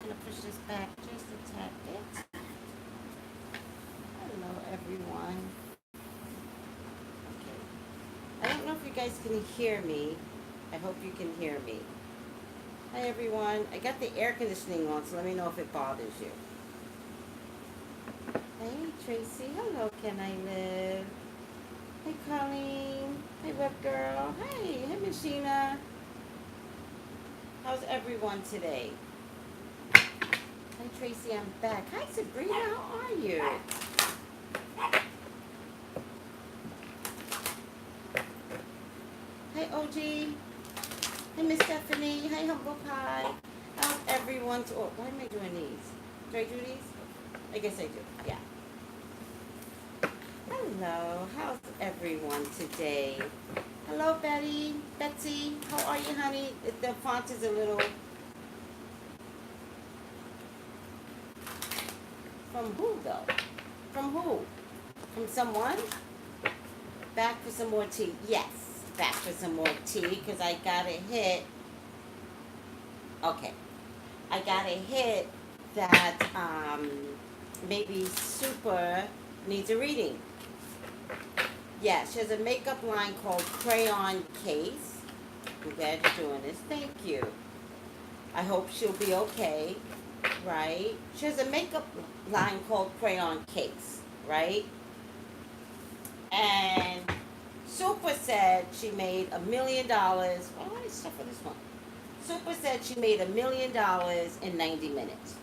I'm going to push this back just a tad bit. Hello, everyone. Okay. I don't know if you guys can hear me. I hope you can hear me. Hi, everyone. I got the air conditioning on, so let me know if it bothers you. Hey, Tracy. Hello, Can I Live? Hey, Colleen. Hey, Web Girl. Hey, Machina. How's everyone today? Hi, Tracy. I'm back. Hi, Sabrina. How are you? Hi, OG. Hey, Miss Stephanie. Hi, Humble Pie. How's everyone? Oh, why am I doing these? Do I do these? I guess I do. Yeah. Hello. How's everyone today? Hello, Betty. Betsy. How are you, honey? The font is a little. From who, though? From who? From someone? Back for some more tea. Yes. Back for some more tea because I got a hit. Okay. I got a hit that maybe Super needs a reading. Yeah, she has a makeup line called Crayon Case. I'm glad you're doing this. Thank you. I hope she'll be okay, right? She has a makeup line called Crayon Case, right? And Super said she made $1 million. Well, let me start for this one. Super said she made $1 million in 90 minutes.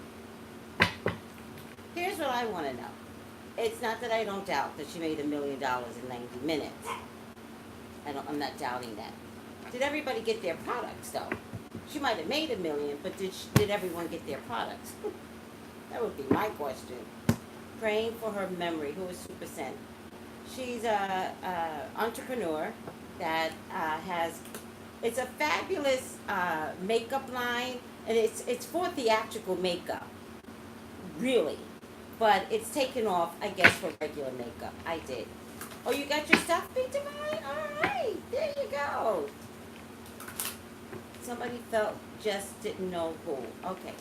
Here's what I want to know. It's not that I don't doubt that she made $1 million in 90 minutes. I'm not doubting that. Did everybody get their products though? She might have made $1 million, but did everyone get their products? That would be my question. Praying for her memory. Who is Supa Cent? She's a entrepreneur that has. It's a fabulous makeup line, and it's for theatrical makeup, really. But it's taken off, I guess, for regular makeup. I did. Oh, you got your stuff, Big Divine? All right, there you go. Somebody felt just didn't know who. Okay.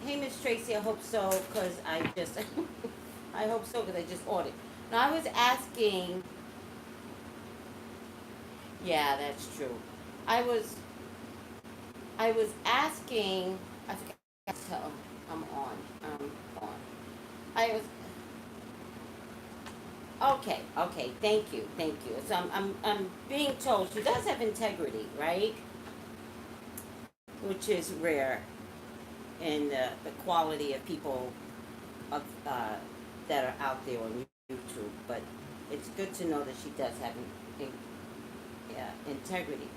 Hey, Miss Tracy. I hope so, cause I just, I hope so, cause I just ordered. Now I was asking. Yeah, that's true. I was, I was asking. I forgot to tell. I'm on. On. I was. Okay, okay, thank you, thank you. So I'm being told she does have integrity, right? Which is rare in the quality of people of, that are out there on YouTube. But it's good to know that she does have integrity.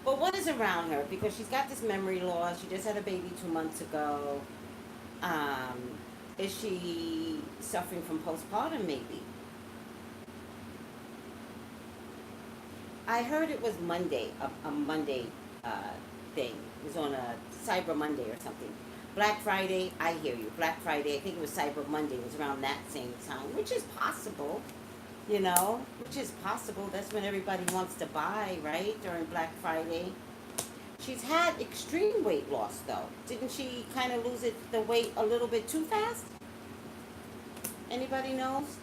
But what is around her? Because she's got this memory loss. She just had a baby 2 months ago. Um, is she suffering from postpartum? Maybe. I heard it was Monday, a Monday thing. It was on a Cyber Monday or something. Black Friday, I hear you. Black Friday, I think it was Cyber Monday. It was around that same time, which is possible, which is possible. That's when everybody wants to buy, right? During Black Friday. She's had extreme weight loss, though. Didn't she kind of lose the weight a little bit too fast? Anybody knows?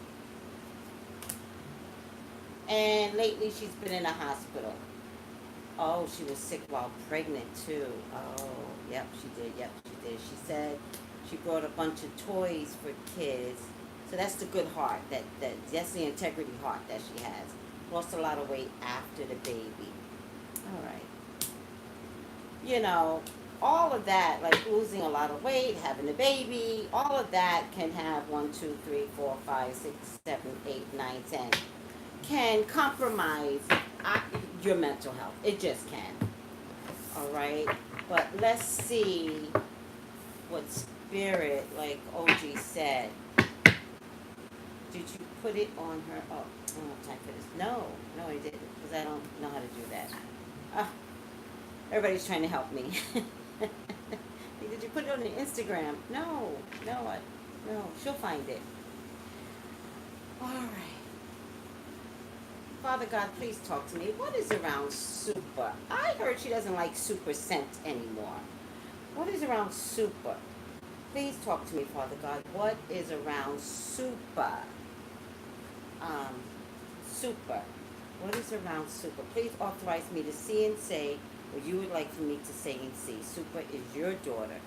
And lately she's been in a hospital. Oh, she was sick while pregnant too. Oh, yep, she did. Yep, she did. She said she brought a bunch of toys for kids. So that's the good heart. That's the integrity heart that she has. Lost a lot of weight after the baby. All right. All of that, like losing a lot of weight, having a baby, all of that can have 1, 2, 3, 4, 5, 6, 7, 8, 9, 10. Can compromise your mental health. It just can. All right. But let's see what Spirit, like OG said. Did you put it on her? Oh, I don't have time for this. No, I didn't, because I don't know how to do that. Uh, everybody's trying to help me. Did you put it on the Instagram? No, she'll find it. All right. Father God, please talk to me. What is around Super? I heard she doesn't like Supa Cent anymore. is around super? Please talk to me, Father God. What is around super? Super. What is around super? Please authorize me to see and say what you would like for me to say and see. Super is your daughter.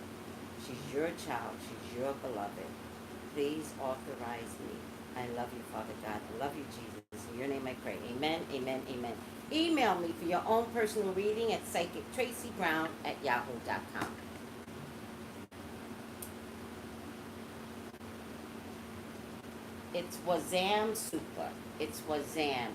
She's your child. She's your beloved. Please authorize me. I love you, Father God. I love you, Jesus. In your name I pray. Amen, amen, amen. Email me for your own personal reading at psychictracybrown@yahoo.com. It's Wazam Super. It's Wazam.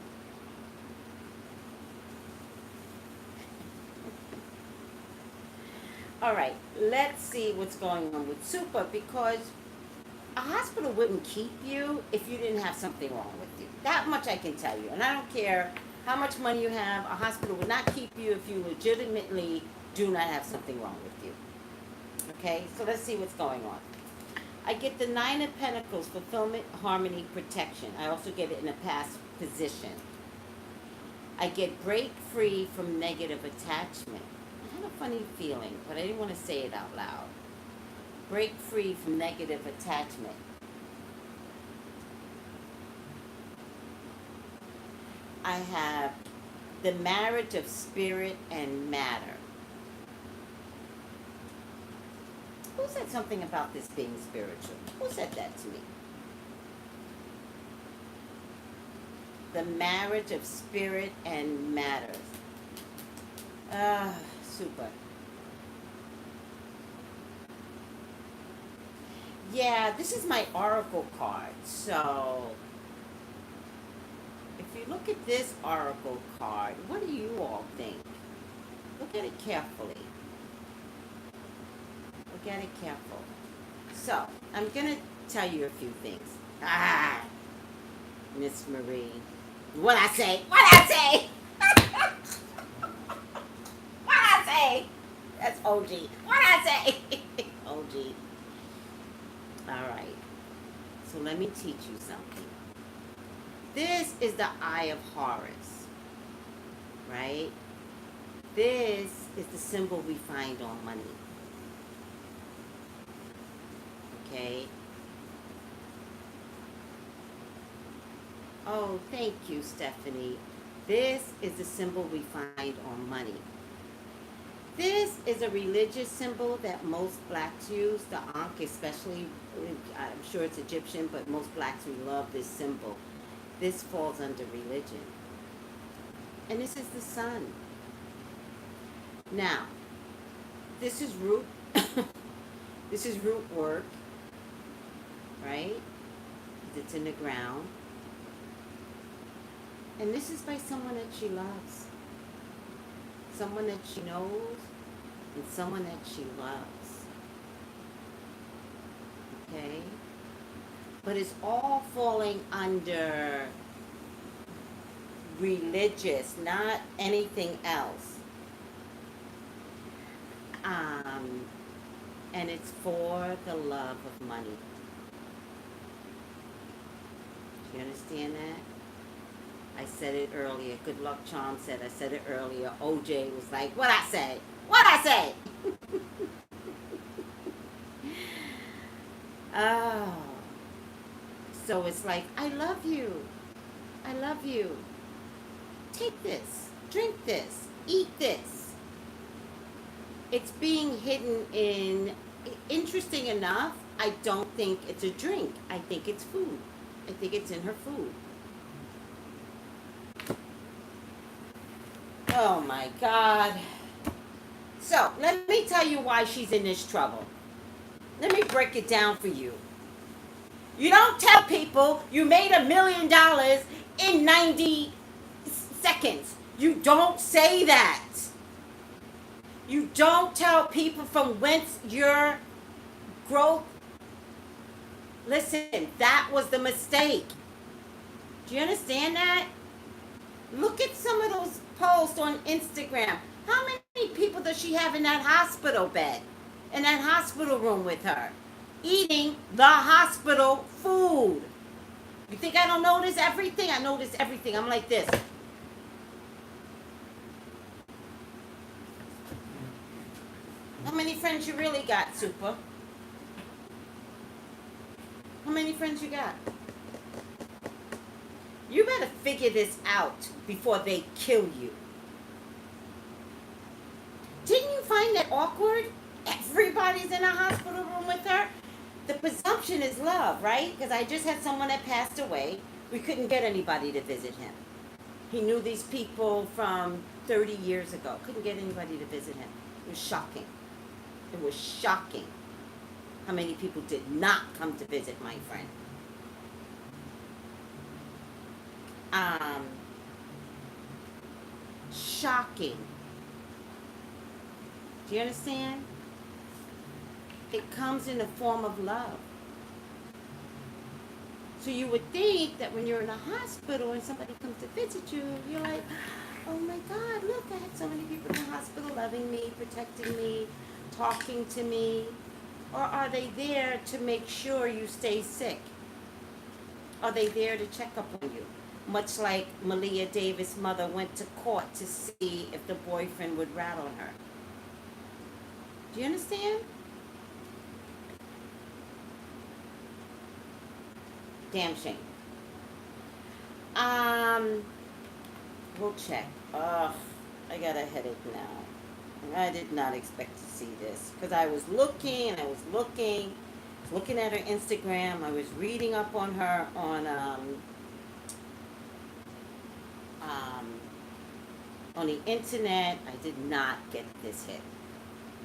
All right, let's see what's going on with Super, because a hospital wouldn't keep you if you didn't have something wrong with you. That much I can tell you. And I don't care how much money you have, a hospital would not keep you if you legitimately do not have something wrong with you. Okay, so let's see what's going on. I get the Nine of Pentacles, fulfillment, harmony, protection. I also get it in a past position. I get break free from negative attachment. I had a funny feeling, but I didn't want to say it out loud. Break free from negative attachment. I have the marriage of spirit and matter. Who said something about this being spiritual? Who said that to me? The marriage of spirit and matter. Super. Yeah, this is my oracle card. So, if you look at this oracle card, what do you all think? Look at it carefully. Look at it careful. So, I'm going to tell you a few things. Miss Marie. What I say? What I say? What I say? That's OG. What I say? OG. All right. So let me teach you something. This is the Eye of Horus. Right? This is the symbol we find on money. Okay? Oh, thank you, Stephanie. This is the symbol we find on money. This is a religious symbol that most blacks use. The Ankh especially, I'm sure it's Egyptian, but most blacks, we love this symbol. This falls under religion. And this is the sun. Now, this is root, this is root work, right? It's in the ground. And this is by someone that she loves. Someone that she knows, and someone that she loves. Okay? But it's all falling under religious, not anything else. And it's for the love of money. Do you understand that? I said it earlier. Good Luck Charm said, I said it earlier. OJ was like, what I say? What I say? Oh. So it's like, I love you. I love you. Take this. Drink this. Eat this. It's being hidden in, interesting enough, I don't think it's a drink. I think it's food. I think it's in her food. Oh my God. So, let me tell you why she's in this trouble. Let me break it down for you. You don't tell people you made $1 million in 90 seconds. You don't say that. You don't tell people from whence your growth. Listen, that was the mistake. Do you understand that? Look at some of those posts on Instagram. How many people does she have in that hospital bed? In that hospital room with her? Eating the hospital food. You think I don't notice everything? I notice everything. I'm like this. many friends you really got, Super? How many friends you got? You better figure this out before they kill you. Didn't you find that awkward? Everybody's in a hospital room with her. The presumption is love, right? Because I just had someone that passed away. We couldn't get anybody to visit him. He knew these people from 30 years ago. Couldn't get anybody to visit him. It was shocking. It was shocking how many people did not come to visit my friend. Shocking. Do you understand? It comes in the form of love. So you would think that when you're in a hospital and somebody comes to visit you, you're like, oh my God, look, I had so many people in the hospital loving me, protecting me, talking to me. Or are they there to make sure you stay sick? Are they there to check up on you? Much like Malia Davis' mother went to court to see if the boyfriend would rat on her. Do you understand? Damn shame. We'll check. Ugh, I got a headache now. I did not expect to see this because I was looking at her Instagram. I was reading up on her on the internet. I did not get this hit.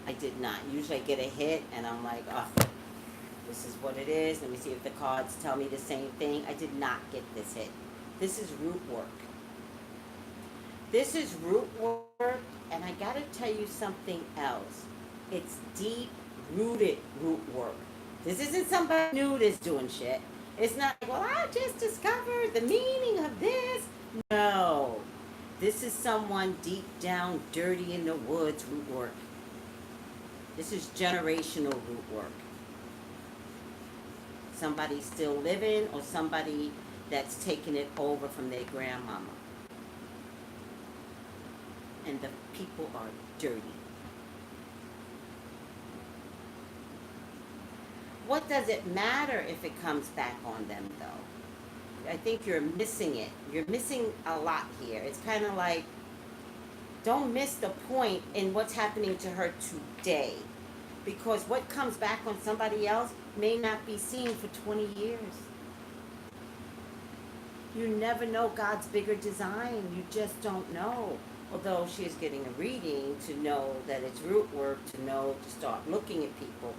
I did not. Usually I get a hit and I'm like, oh, this is what it is. Let me see if the cards tell me the same thing. I did not get this hit. This is root work. This is root work, and I gotta tell you something else. It's deep-rooted root work. This isn't somebody new that's doing shit. It's not like, well, I just discovered the meaning of this. No. This is someone deep down, dirty in the woods root work. This is generational root work. Somebody still living or somebody that's taking it over from their grandmama. And the people are dirty. What does it matter if it comes back on them, though? I think you're missing it. You're missing a lot here. It's kind of like, don't miss the point in what's happening to her today. Because what comes back on somebody else may not be seen for 20 years. You never know God's bigger design. You just don't know. Although she is getting a reading to know that it's root work, to know to start looking at people.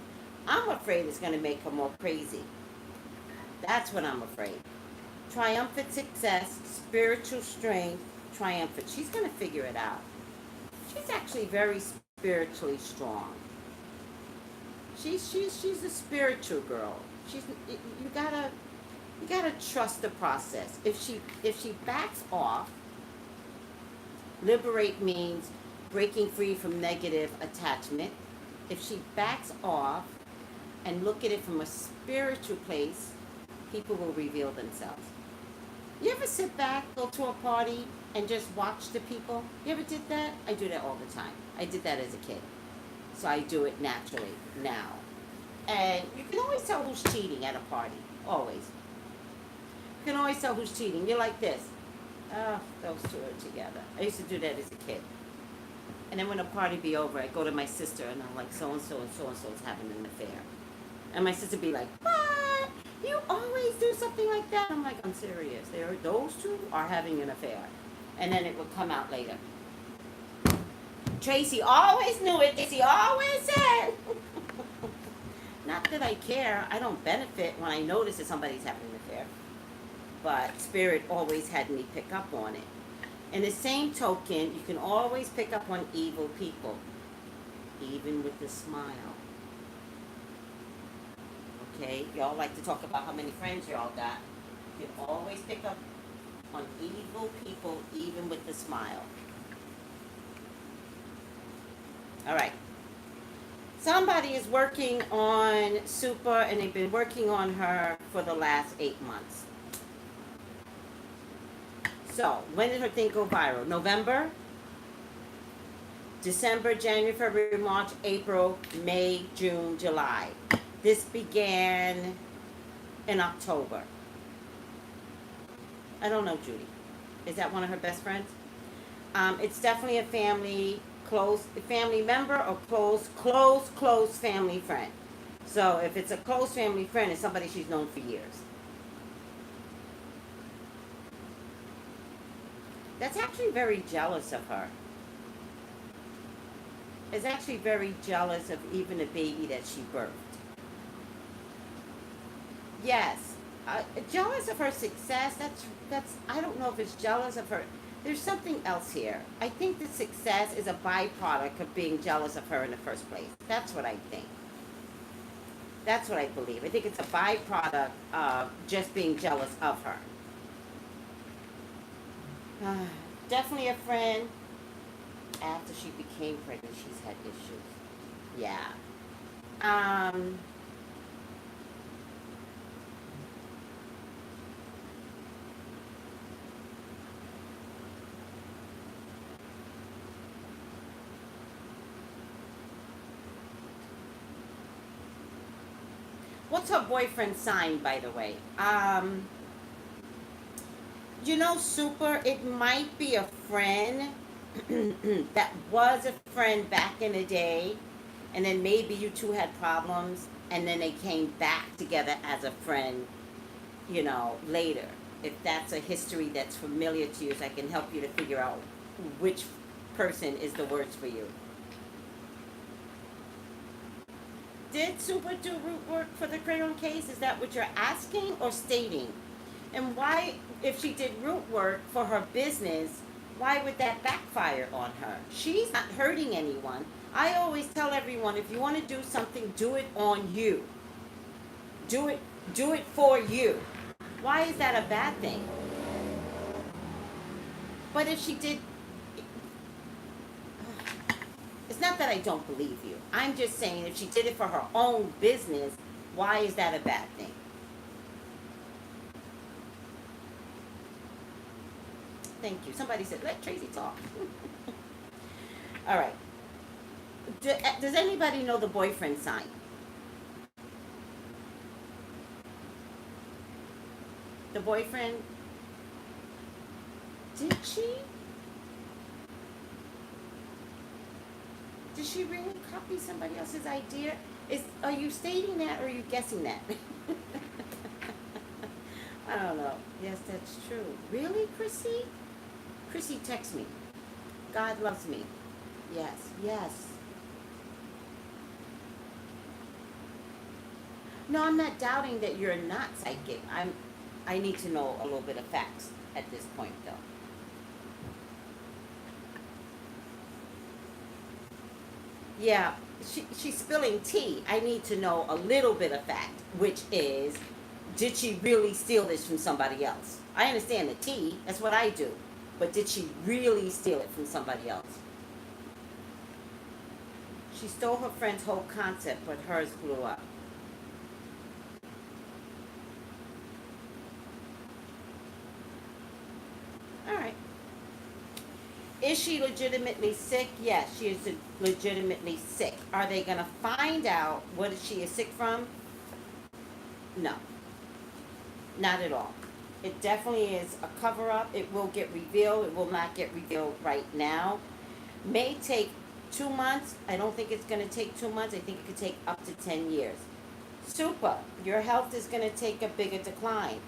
I'm afraid it's going to make her more crazy. That's what I'm afraid. Triumphant success, spiritual strength, triumphant. She's going to figure it out. She's actually very spiritually strong. She's a spiritual girl. You gotta trust the process. If she backs off, liberate means breaking free from negative attachment. If she backs off and look at it from a spiritual place, people will reveal themselves. You ever sit back, go to a party, and just watch the people? You ever did that? I do that all the time. I did that as a kid. So I do it naturally now. And you can always tell who's cheating at a party. Always. You can always tell who's cheating. You're like this. Oh, those two are together. I used to do that as a kid. And then when the party be over, I go to my sister and I'm like, so-and-so and so-and-so is having an affair. And my sister be like, what? You always do something like that? I'm like, I'm serious. Those two are having an affair. And then it would come out later. Tracy always knew it. Tracy always said. Not that I care. I don't benefit when I notice that somebody's having an affair. But Spirit always had me pick up on it. In the same token, you can always pick up on evil people. Even with a smile. Okay? Y'all like to talk about how many friends y'all got. You can always pick up on evil people even with a smile. All right. Somebody is working on Supa, and they've been working on her for the last 8 months. So, when did her thing go viral? November? December, January, February, March, April, May, June, July. This began in October. I don't know Judy. Is that one of her best friends? It's definitely a family member or close family friend. So if it's a close family friend, it's somebody she's known for years. That's actually very jealous of her. Is actually very jealous of even a baby that she birthed. Yes, jealous of her success. That's. I don't know if it's jealous of her. There's something else here. I think that success is a byproduct of being jealous of her in the first place. That's what I think. That's what I believe. I think it's a byproduct of just being jealous of her. Definitely a friend. After she became pregnant, she's had issues. Yeah. What's her boyfriend's sign, by the way? Super, it might be a friend that was a friend back in the day, and then maybe you two had problems, and then they came back together as a friend, later. If that's a history that's familiar to you, so I can help you to figure out which person is the worst for you. Did Supa do root work for the crayon case? Is that what you're asking or stating? And why, if she did root work for her business, why would that backfire on her? She's not hurting anyone. I always tell everyone, if you want to do something, do it on you. Do it for you. Why is that a bad thing? But if she did, it's not that I don't believe you. I'm just saying if she did it for her own business, why is that a bad thing? Thank you. Somebody said, let Tracy talk. All right. Does anybody know the boyfriend sign? The boyfriend, did she? Did she really copy somebody else's idea? Are you stating that or are you guessing that? I don't know. Yes, that's true. Really, Chrissy? Chrissy, text me. God loves me. Yes, yes. No, I'm not doubting that you're not psychic. I need to know a little bit of facts at this point, though. Yeah, she's spilling tea. I need to know a little bit of fact, which is, did she really steal this from somebody else? I understand the tea. That's what I do. But did she really steal it from somebody else? She stole her friend's whole concept, but hers blew up. All right. Is she legitimately sick? Yes, she is legitimately sick. Are they going to find out what she is sick from? No. Not at all. It definitely is a cover-up. It will get revealed. It will not get revealed right now. May take 2 months. I don't think it's going to take 2 months. I think it could take up to 10 years. Supa, your health is going to take a bigger decline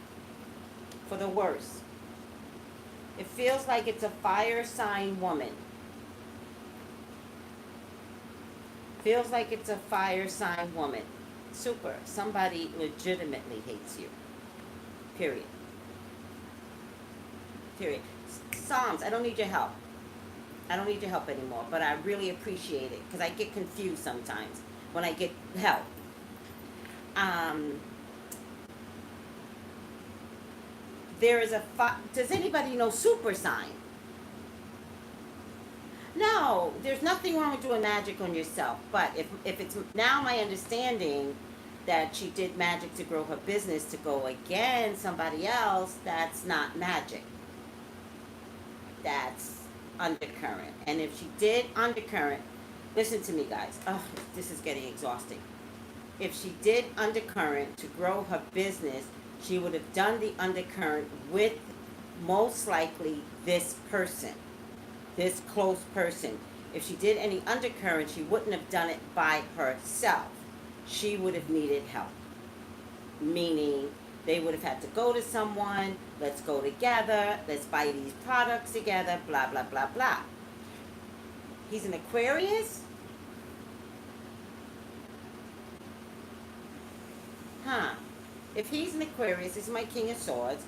for the worse. It feels like it's a fire sign woman. Feels like it's a fire sign woman. Super. Somebody legitimately hates you. Period. Period. Psalms, I don't need your help. I don't need your help anymore, but I really appreciate it because I get confused sometimes when I get help. There is does anybody know super sign? No, there's nothing wrong with doing magic on yourself, but if it's now my understanding that she did magic to grow her business to go against somebody else, that's not magic. That's undercurrent. And if she did undercurrent, listen to me, guys. Oh, this is getting exhausting. If she did undercurrent to grow her business, she would have done the undercurrent with most likely this person, this close person. If she did any undercurrent, she wouldn't have done it by herself. She would have needed help. Meaning, they would have had to go to someone, let's go together, let's buy these products together, blah, blah, blah, blah. He's an Aquarius? Huh. If he's an Aquarius, this is my King of Swords,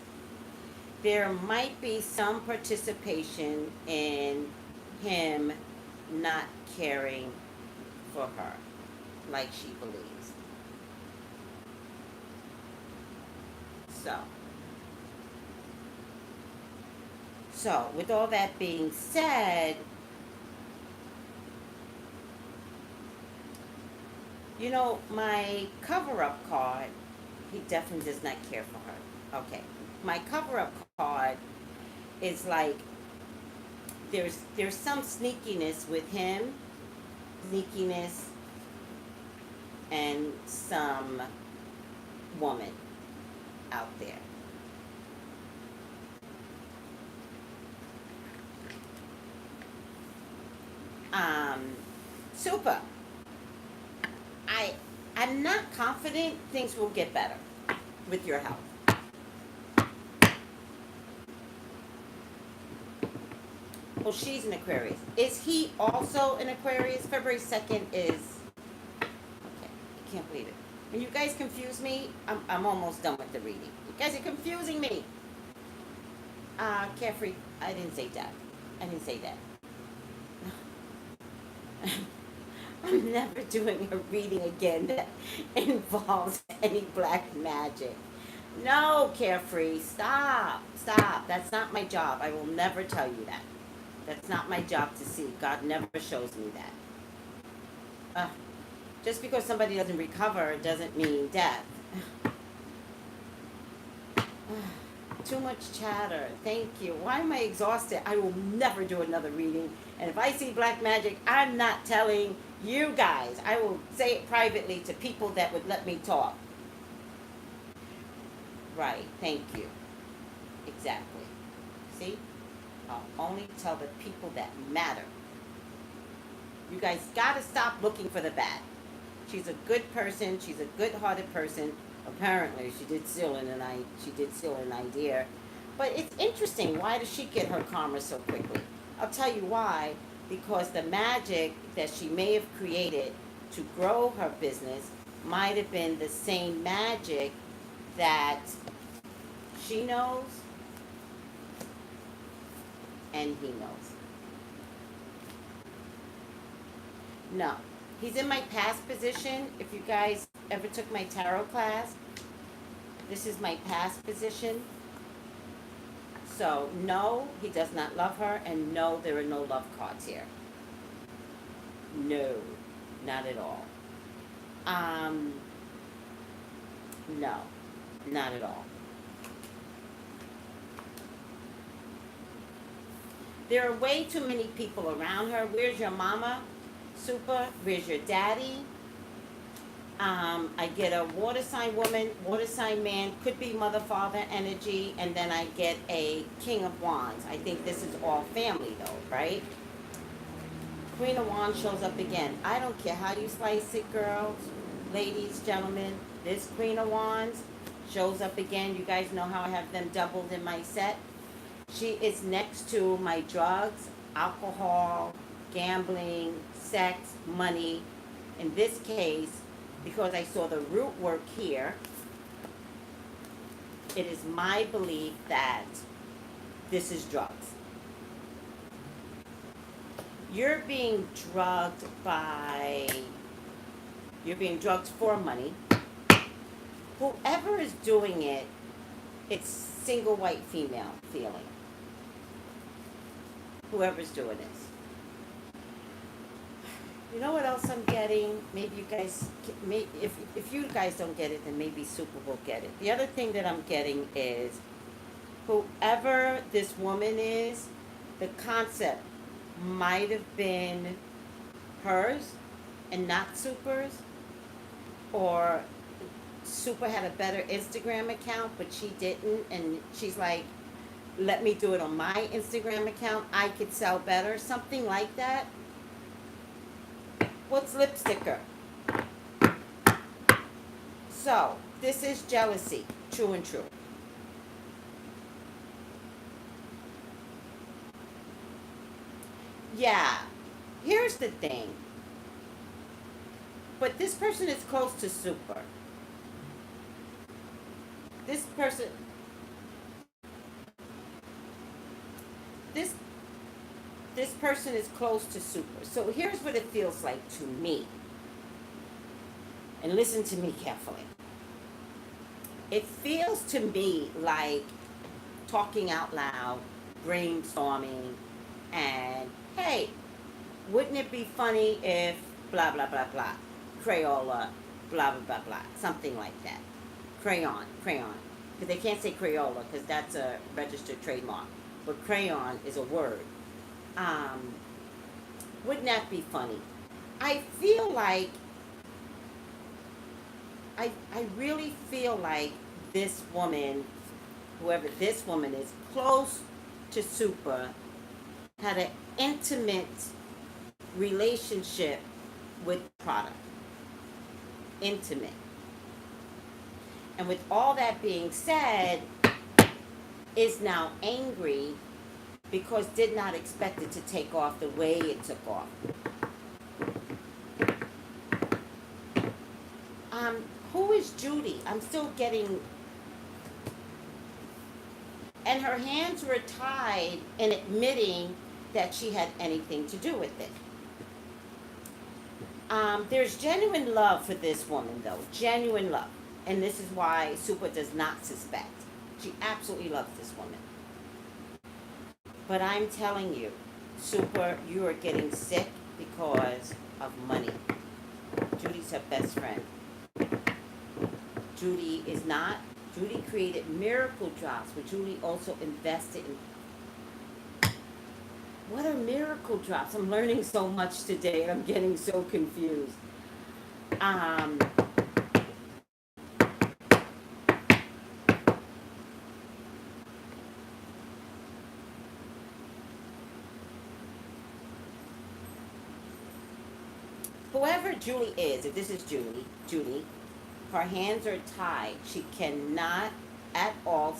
there might be some participation in him not caring for her like she believes. So, with all that being said, you know, my cover-up card, he definitely does not care for her. Okay. My cover-up card is like, there's some sneakiness with him, sneakiness, and some woman out there. Supa, I'm not confident things will get better with your health. Well, she's an Aquarius. Is he also an Aquarius? February 2nd is... Okay, I can't believe it. When you guys confuse me, I'm almost done with the reading. You guys are confusing me. Carefree, I didn't say that. I didn't say that. I'm never doing a reading again that involves any black magic. No, Carefree, stop. That's not my job. I will never tell you that. That's not my job to see. God never shows me that. Just because somebody doesn't recover doesn't mean death. Too much chatter. Thank you. Why am I exhausted? I will never do another reading. And if I see black magic, I'm not telling you guys. I will say it privately to people that would let me talk. Right. Thank you. Exactly. See? I'll only tell the people that matter. You guys gotta stop looking for the bad. She's a good person. She's a good-hearted person. Apparently, she did steal an idea. But it's interesting. Why does she get her karma so quickly? I'll tell you why. Because the magic that she may have created to grow her business might have been the same magic that she knows and he knows. No. He's in my past position. If you guys ever took my tarot class, this is my past position. So, no, he does not love her, and no, there are no love cards here. No, not at all. No, not at all. There are way too many people around her. Where's your mama? Supa, where's your daddy? I get a water sign woman, water sign man, could be mother, father energy, and then I get a King of Wands. I think this is all family though, right? Queen of Wands shows up again. I don't care how you slice it, girls, ladies, gentlemen. This Queen of Wands shows up again. You guys know how I have them doubled in my set. She is next to my drugs, alcohol, gambling, sex, money. In this case, because I saw the root work here, it is my belief that this is drugs. You're being drugged for money. Whoever is doing it, it's single white female feeling. Whoever's doing this. You know what else I'm getting? Maybe you guys, if you guys don't get it, then maybe Supa will get it. The other thing that I'm getting is, whoever this woman is, the concept might have been hers and not Super's, or Super had a better Instagram account, but she didn't, and she's like, let me do it on my Instagram account. I could sell better, something like that. What's lipsticker? So, this is jealousy, true and true. Yeah, here's the thing. But this person is close to Super. This person, this this person is close to Super. So here's what it feels like to me. And listen to me carefully. It feels to me like talking out loud, brainstorming, and hey, wouldn't it be funny if blah blah blah blah, Crayola, blah blah blah blah, something like that. Crayon, because they can't say Crayola because that's a registered trademark, but crayon is a word. Um, wouldn't that be funny? I feel like I really feel like this woman, whoever this woman is, close to Super, had an intimate relationship with product. Intimate. And with all that being said, is now angry because did not expect it to take off the way it took off. Who is Judy? I'm still getting. And her hands were tied in admitting that she had anything to do with it. There's genuine love for this woman, though. Genuine love. And this is why Super does not suspect. She absolutely loves this woman. But I'm telling you, Super, you are getting sick because of money. Judy's her best friend. Judy is not. Judy created miracle drops, but Judy also invested in. What are miracle drops? I'm learning so much today and I'm getting so confused. Whoever Julie is, if this is Judy, her hands are tied. She cannot at all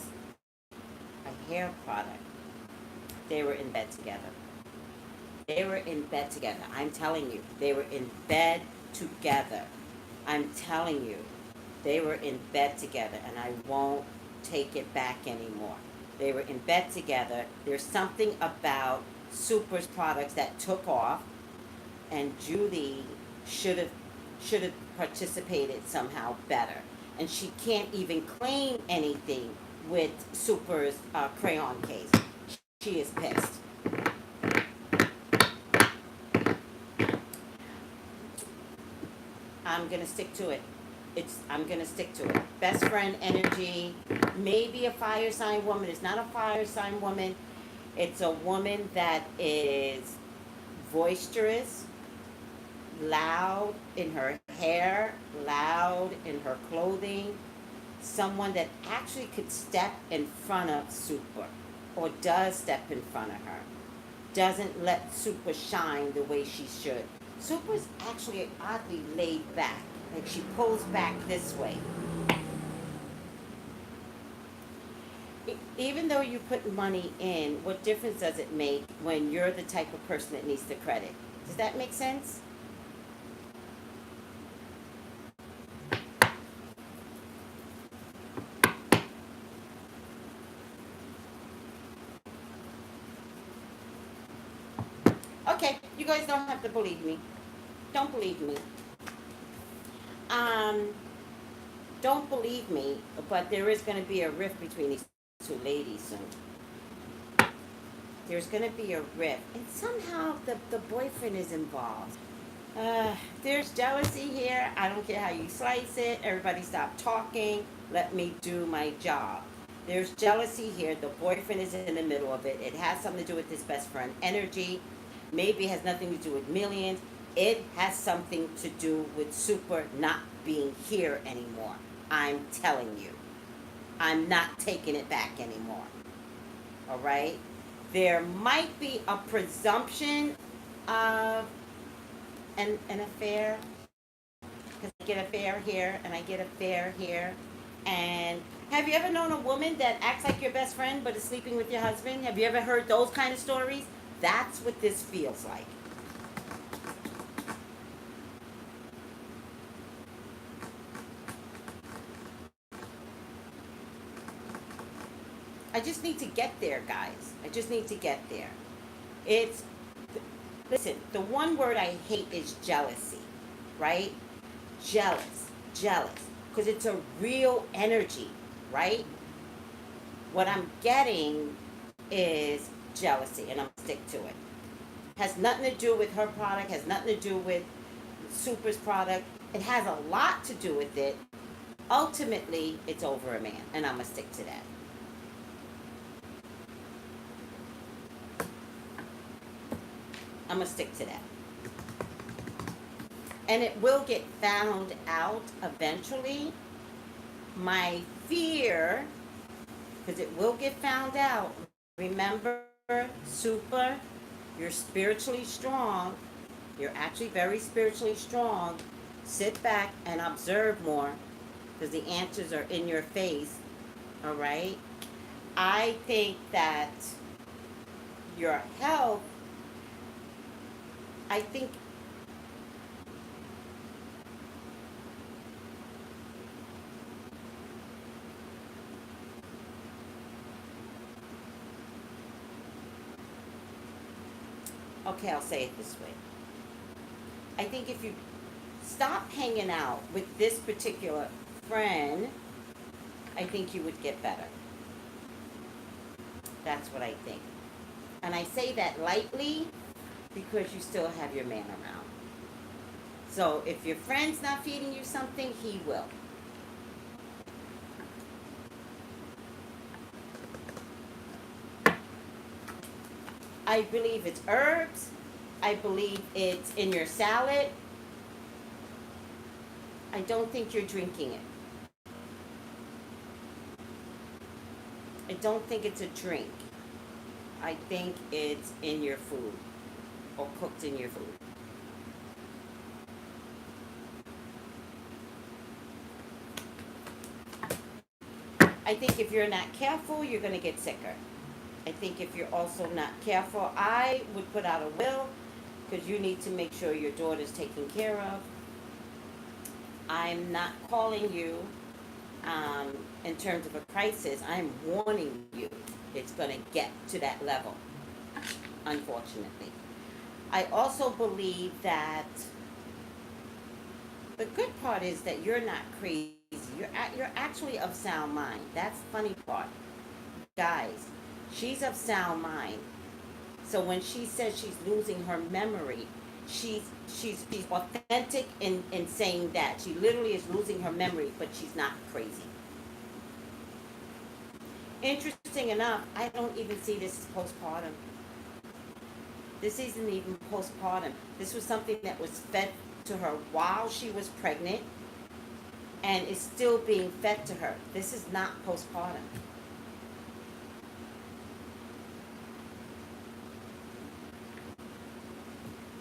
a hair product. They were in bed together. They were in bed together. I'm telling you, they were in bed together. I'm telling you, they were in bed together, and I won't take it back anymore. They were in bed together. There's something about Super's products that took off, and Judy should have participated somehow better. And she can't even claim anything with Super's crayon case. She is pissed. I'm gonna stick to it. I'm gonna stick to it. Best friend energy, maybe a fire sign woman. It's not a fire sign woman. It's a woman that is boisterous, loud in her hair, loud in her clothing. Someone that actually could step in front of Super, or does step in front of her. Doesn't let Super shine the way she should. Super's actually oddly laid back. Like she pulls back this way. Even though you put money in, what difference does it make when you're the type of person that needs the credit? Does that make sense? Okay, you guys don't have to believe me. Don't believe me. Um, don't believe me, but there is going to be a rift between these two ladies soon. There's going to be a rift, and somehow the boyfriend is involved. There's jealousy here. I don't care how you slice it. Everybody stop talking. Let me do my job. There's jealousy here. The boyfriend is in the middle of it. It has something to do with his best friend energy. maybe it has nothing to do with millions. It has something to do with Super not being here anymore. I'm telling you. I'm not taking it back anymore. All right? There might be a presumption of an affair, because I get affair here and I get affair here. And have you ever known a woman that acts like your best friend but is sleeping with your husband? Have you ever heard those kind of stories? That's what this feels like. I just need to get there, guys. I just need to get there. It's, listen, the one word I hate is jealousy, right? Jealous. Because it's a real energy, right? What I'm getting is jealousy, and I'm gonna stick to it. Has nothing to do with her product, has nothing to do with Super's product. It has a lot to do with it. Ultimately, it's over a man, and I'm gonna stick to that. I'm gonna stick to that. And it will get found out eventually. My fear, because it will get found out. Remember, Super, you're spiritually strong. You're actually very spiritually strong. Sit back and observe more, because the answers are in your face. All right? I think that your health, I think okay, I'll say it this way. I think if you stop hanging out with this particular friend, I think you would get better. That's what I think. And I say that lightly because you still have your man around. So if your friend's not feeding you something, he will. I believe it's herbs. I believe it's in your salad. I don't think you're drinking it. I don't think it's a drink. I think it's in your food or cooked in your food. I think if you're not careful, you're going to get sicker. I think if you're also not careful, I would put out a will, because you need to make sure your daughter's taken care of. I'm not calling you in terms of a crisis. I'm warning you it's going to get to that level, unfortunately. I also believe that the good part is that you're not crazy. You're actually of sound mind. That's the funny part. Guys, she's of sound mind. So when she says she's losing her memory, she's authentic in saying that. She literally is losing her memory, but she's not crazy. Interesting enough, I don't even see this as postpartum. This isn't even postpartum. This was something that was fed to her while she was pregnant and is still being fed to her. This is not postpartum.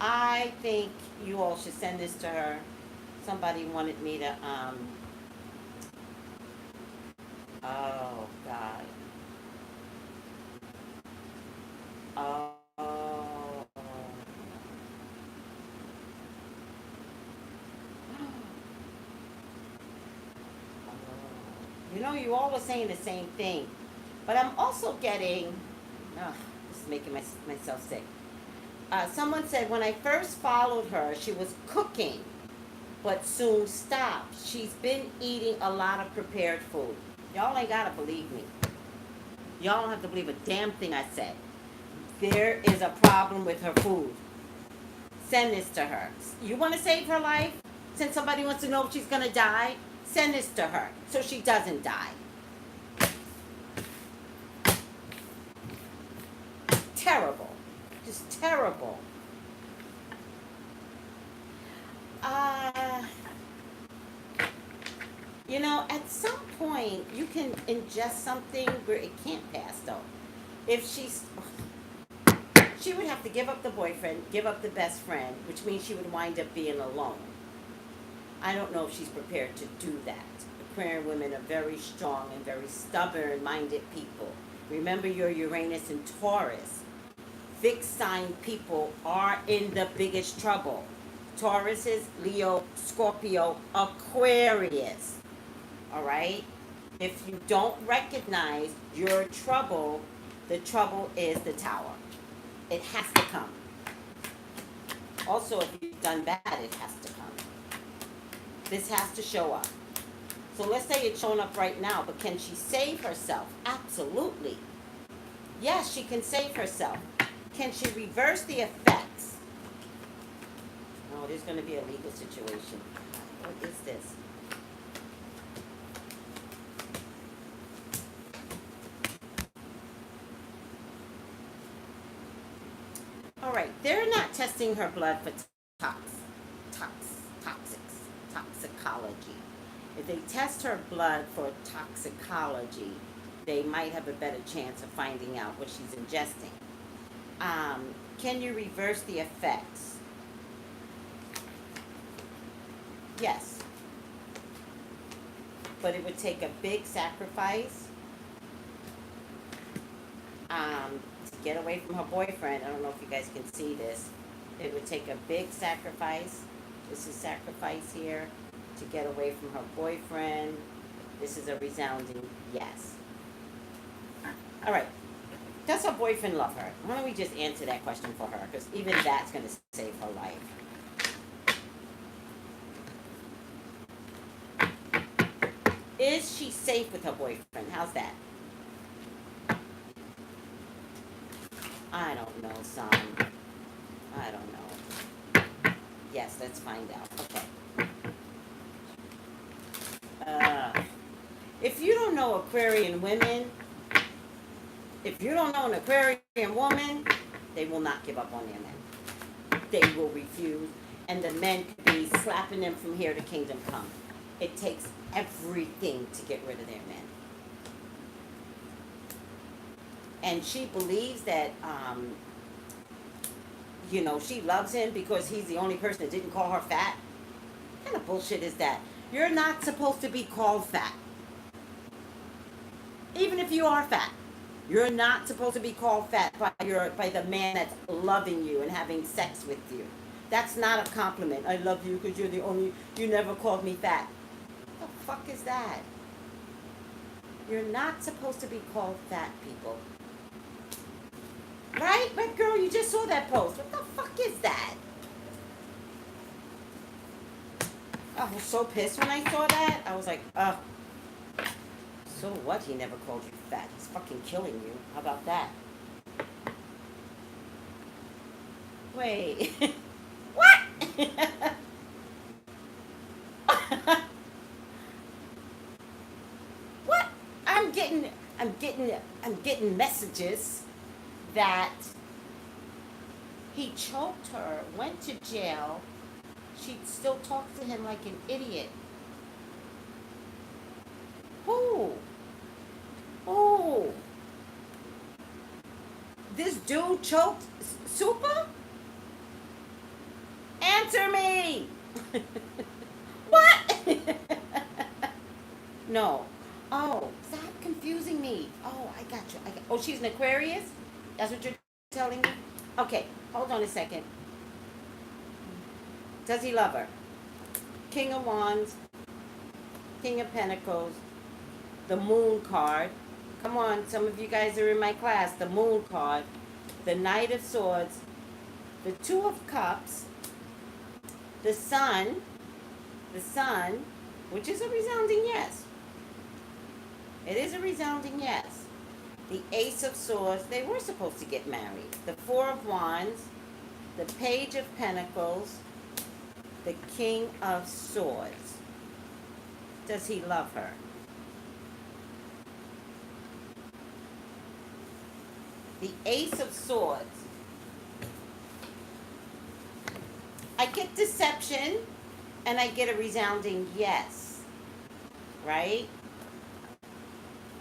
I think you all should send this to her. Somebody wanted me to, oh, God. Oh. You know, you all were saying the same thing. But I'm also getting, this is making myself sick. Someone said, when I first followed her, she was cooking, but soon stopped. She's been eating a lot of prepared food. Y'all ain't gotta believe me. Y'all don't have to believe a damn thing I said. There is a problem with her food. Send this to her. You want to save her life? Since somebody wants to know if she's gonna die, send this to her so she doesn't die. Terrible. Just terrible. Uh, at some point, you can ingest something where it can't pass, though. If she would have to give up the boyfriend, give up the best friend, which means she would wind up being alone. I don't know if she's prepared to do that. Aquarian women are very strong and very stubborn-minded people. Remember your Uranus and Taurus. Fixed sign people are in the biggest trouble. Taurus is Leo, Scorpio, Aquarius. All right? If you don't recognize your trouble, the trouble is the Tower. It has to come. Also, if you've done bad, it has to come. This has to show up. So let's say it's showing up right now, but can she save herself? Absolutely. Yes, she can save herself. Can she reverse the effects? No, there's going to be a legal situation. What is this? All right, they're not testing her blood for toxicology. If they test her blood for toxicology, they might have a better chance of finding out what she's ingesting. Can you reverse the effects? Yes. But it would take a big sacrifice to get away from her boyfriend. I don't know if you guys can see this. It would take a big sacrifice. This is sacrifice here to get away from her boyfriend. This is a resounding yes. All right. Does her boyfriend love her? Why don't we just answer that question for her? Because even that's going to save her life. Is she safe with her boyfriend? How's that? I don't know, son. I don't know. Yes, let's find out. Okay. If you don't know Aquarian women, if you don't know an Aquarian woman, they will not give up on their men. They will refuse, and the men could be slapping them from here to kingdom come. It takes everything to get rid of their men. And she believes that, she loves him because he's the only person that didn't call her fat. What kind of bullshit is that? You're not supposed to be called fat. Even if you are fat. You're not supposed to be called fat by the man that's loving you and having sex with you. That's not a compliment. I love you because you never called me fat. What the fuck is that? You're not supposed to be called fat, people. Right? But girl, you just saw that post. What the fuck is that? I was so pissed when I saw that. I was like, so what? He never called you fat. He's fucking killing you. How about that? Wait. What? What? I'm getting messages that he choked her, went to jail. She still talks to him like an idiot. Who? This dude choked Supa? Answer me! What? No. Oh, stop confusing me. Oh, I got you. Oh, she's an Aquarius? That's what you're telling me? Okay, hold on a second. Does he love her? King of Wands, King of Pentacles, the Moon card. Come on, some of you guys are in my class. The Moon card, the Knight of Swords, the Two of Cups, the Sun, which is a resounding yes. It is a resounding yes. The Ace of Swords, they were supposed to get married. The Four of Wands, the Page of Pentacles, the King of Swords. Does he love her? The Ace of Swords. I get deception. And I get a resounding yes, right?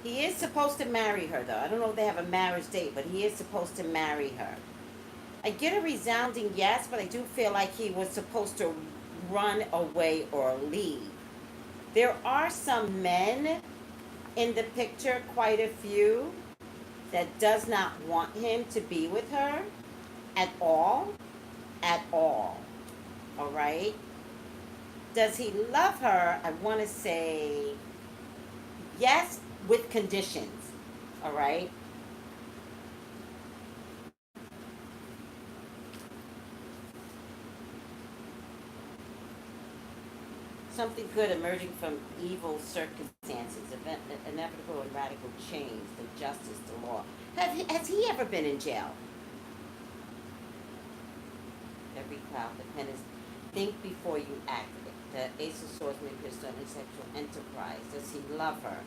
He is supposed to marry her, though. I don't know if they have a marriage date, but he is supposed to marry her. I get a resounding yes, but I do feel like he was supposed to run away or leave. There are some men in the picture, quite a few, that does not want him to be with her at all. At all. All right? Does he love her? I want to say yes, with conditions. All right? Something good emerging from evil circumstances, inevitable and radical change, the justice, the law. Has he ever been in jail? Every cloud, the pen is think before you act. The Ace of Swords may appear certainly sexual enterprise. Does he love her?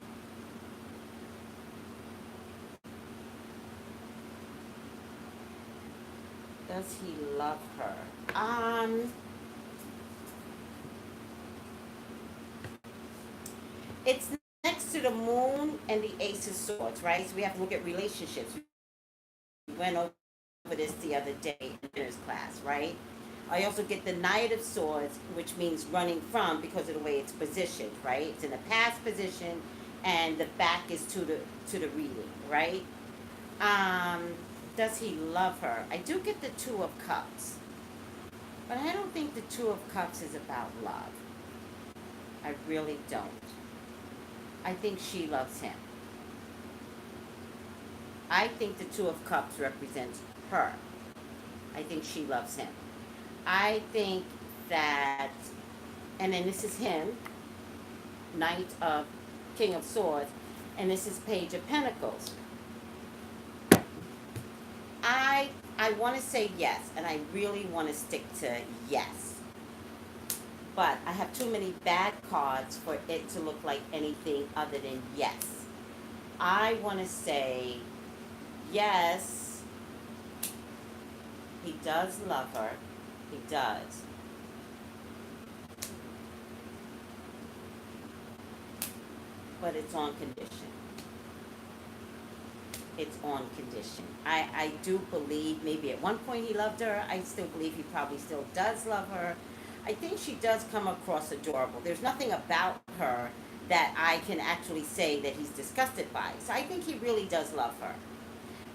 Does he love her? It's next to the moon and the Ace of Swords, right? So we have to look at relationships. We went over this the other day in dinner's class, right? I also get the Knight of Swords, which means running from because of the way it's positioned, right? It's in a past position, and the back is to the reading, right? Does he love her? I do get the Two of Cups, but I don't think the Two of Cups is about love. I really don't. I think she loves him. I think the Two of Cups represents her. I think she loves him. I think that, and then this is him, Knight of, King of Swords, and this is Page of Pentacles. I want to say yes, and I really want to stick to yes. But I have too many bad cards for it to look like anything other than yes. I want to say yes, he does love her. He does. But it's on condition. It's on condition. I do believe maybe at one point he loved her. I still believe he probably still does love her. I think she does come across adorable. There's nothing about her that I can actually say that he's disgusted by. So I think he really does love her.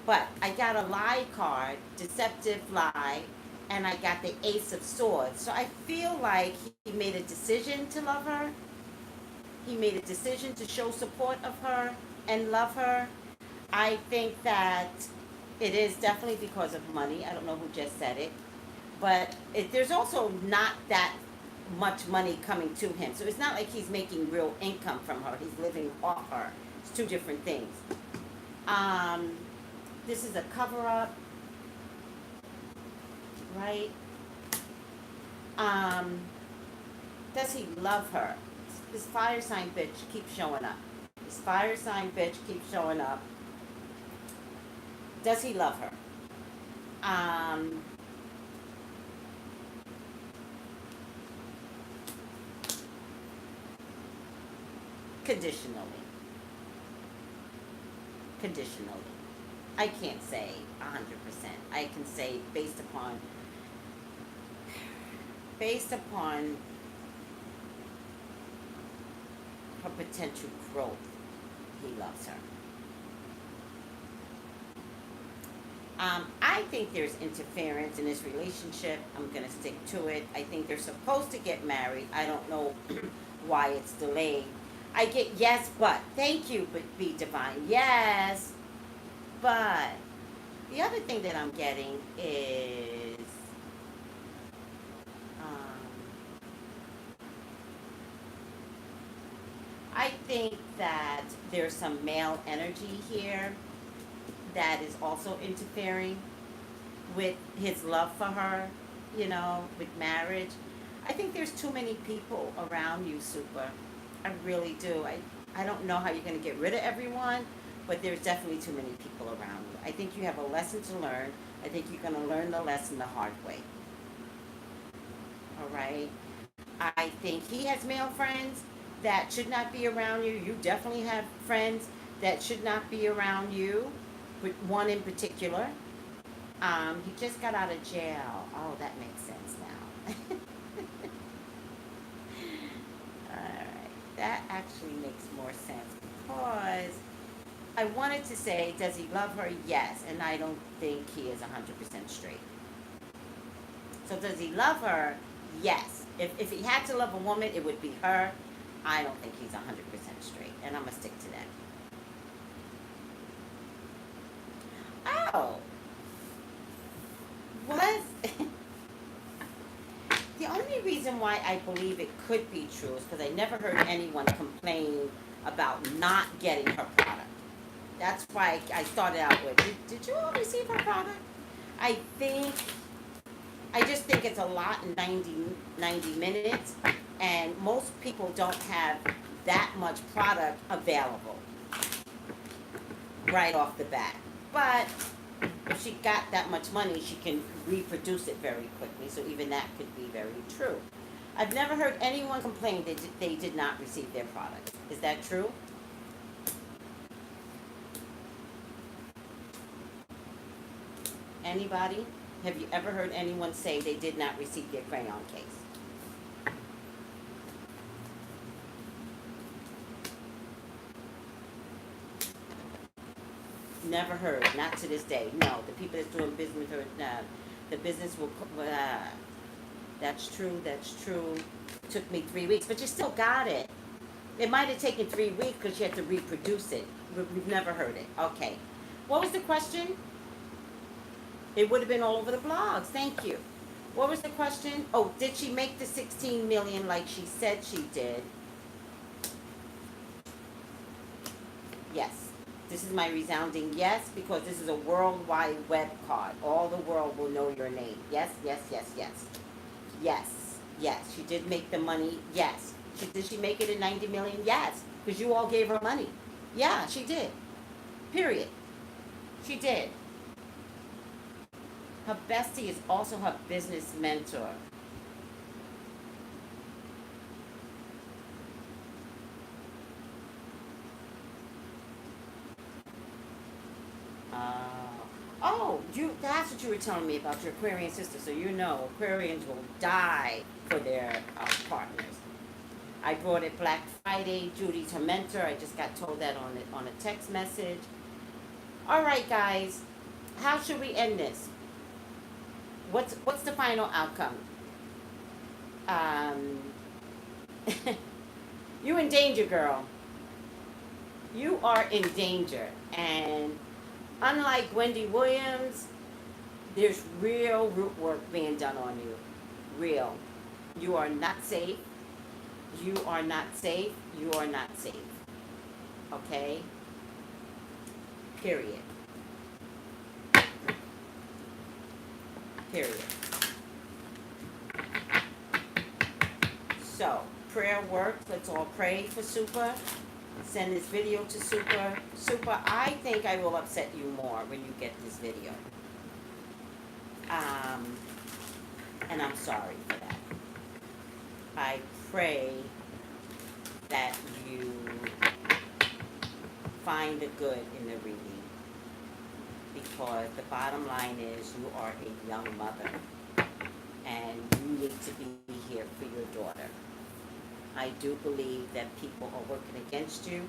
But I got a lie card, deceptive lie, and I got the Ace of Swords. So I feel like he made a decision to love her. He made a decision to show support of her and love her. I think that it is definitely because of money. I don't know who just said it. But there's also not that much money coming to him. So it's not like he's making real income from her. He's living off her. It's two different things. This is a cover-up, right? Does he love her? This fire sign bitch keeps showing up. This fire sign bitch keeps showing up. Does he love her? Conditionally. Conditionally. I can't say 100%. I can say based upon her potential growth, he loves her. I think there's interference in this relationship. I'm going to stick to it. I think they're supposed to get married. I don't know why it's delayed. I get yes, but. Thank you, Be Divine. Yes, but. The other thing that I'm getting is I think that there's some male energy here that is also interfering with his love for her, with marriage. I think there's too many people around you, Supa. I really do. I don't know how you're going to get rid of everyone, but there's definitely too many people around you. I think you have a lesson to learn. I think you're going to learn the lesson the hard way. All right? I think he has male friends that should not be around you. You definitely have friends that should not be around you, but one in particular. He just got out of jail. Oh, that makes sense now. Alright, that actually makes more sense because I wanted to say, does he love her? Yes, and I don't think he is 100% straight. So does he love her? Yes. If he had to love a woman, it would be her. I don't think he's 100% straight, and I'm going to stick to that. Oh. Was the only reason why I believe it could be true is because I never heard anyone complain about not getting her product. That's why I started out with, did you all receive her product? I just think it's a lot in 90 minutes, and most people don't have that much product available right off the bat. But if she got that much money, she can reproduce it very quickly, so even that could be very true. I've never heard anyone complain that they did not receive their product. Is that true? Anybody? Have you ever heard anyone say they did not receive their crayon case? Never heard. Not to this day. No, the people that's doing business with her, the business will. That's true. That's true. Took me 3 weeks, but you still got it. It might have taken 3 weeks because you had to reproduce it. We've never heard it. Okay. What was the question? It would have been all over the blogs. Thank you. What was the question? Oh, did she make the 16 million like she said she did? Yes. This is my resounding yes, because this is a World Wide Web card. All the world will know your name. Yes, yes, yes, yes. Yes, yes. She did make the money. Yes. Did she make it in 90 million? Yes. Because you all gave her money. Yeah, she did. Period. She did. Her bestie is also her business mentor. That's what you were telling me about your Aquarian sister. So you know Aquarians will die for their partners. I brought it Black Friday. Judy's her mentor. I just got told that on a text message. All right, guys. How should we end this? What's the final outcome? You in danger, girl. You are in danger. And unlike Wendy Williams, there's real root work being done on you. Real. You are not safe. You are not safe. You are not safe. Okay? Period. Period. So, prayer works. Let's all pray for Supa. Send this video to Supa. Supa, I think I will upset you more when you get this video. And I'm sorry for that. I pray that you find the good in the reading, because the bottom line is you are a young mother and you need to be here for your daughter. I do believe that people are working against you,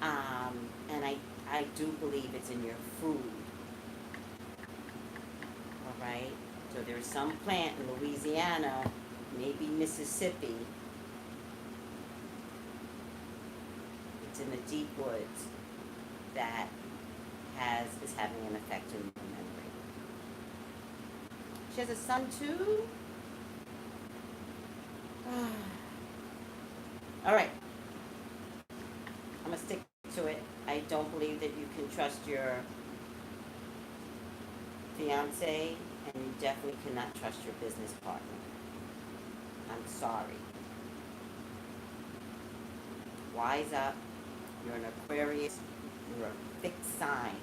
and I do believe it's in your food. All right? So there's some plant in Louisiana, maybe Mississippi. It's in the deep woods that is having an effect on your memory. She has a son too? All right. I'm going to stick to it. I don't believe that you can trust your fiance, and you definitely cannot trust your business partner. I'm sorry. Wise up. You're an Aquarius. You're a fixed sign.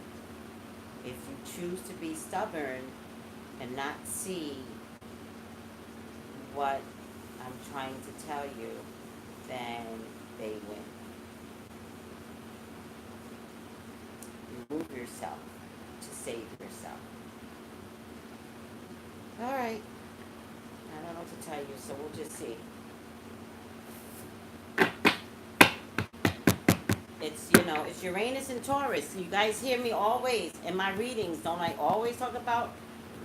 If you choose to be stubborn and not see what I'm trying to tell you, then they win. Remove yourself to save yourself. All right. I don't know what to tell you, so we'll just see. It's Uranus and Taurus. You guys hear me always in my readings. Don't I always talk about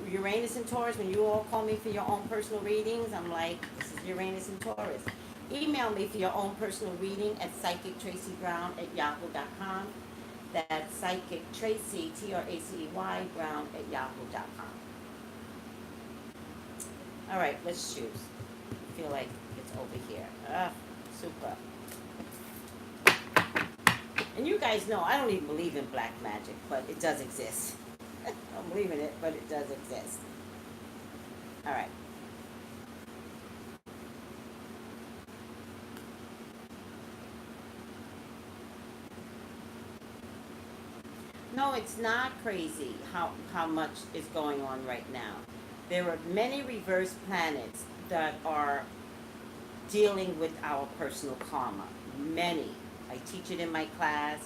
Uranus and Taurus? When you all call me for your own personal readings, I'm like, this is Uranus and Taurus. Email me for your own personal reading at psychictracybrown@yahoo.com. That's Psychic Tracy, Tracey Brown @yahoo.com. All right, let's choose. I feel like it's over here. Super. And you guys know I don't even believe in black magic, but it does exist. I don't believe in it, but it does exist. All right. No, it's not crazy how much is going on right now. There are many reverse planets that are dealing with our personal karma. Many. I teach it in my class.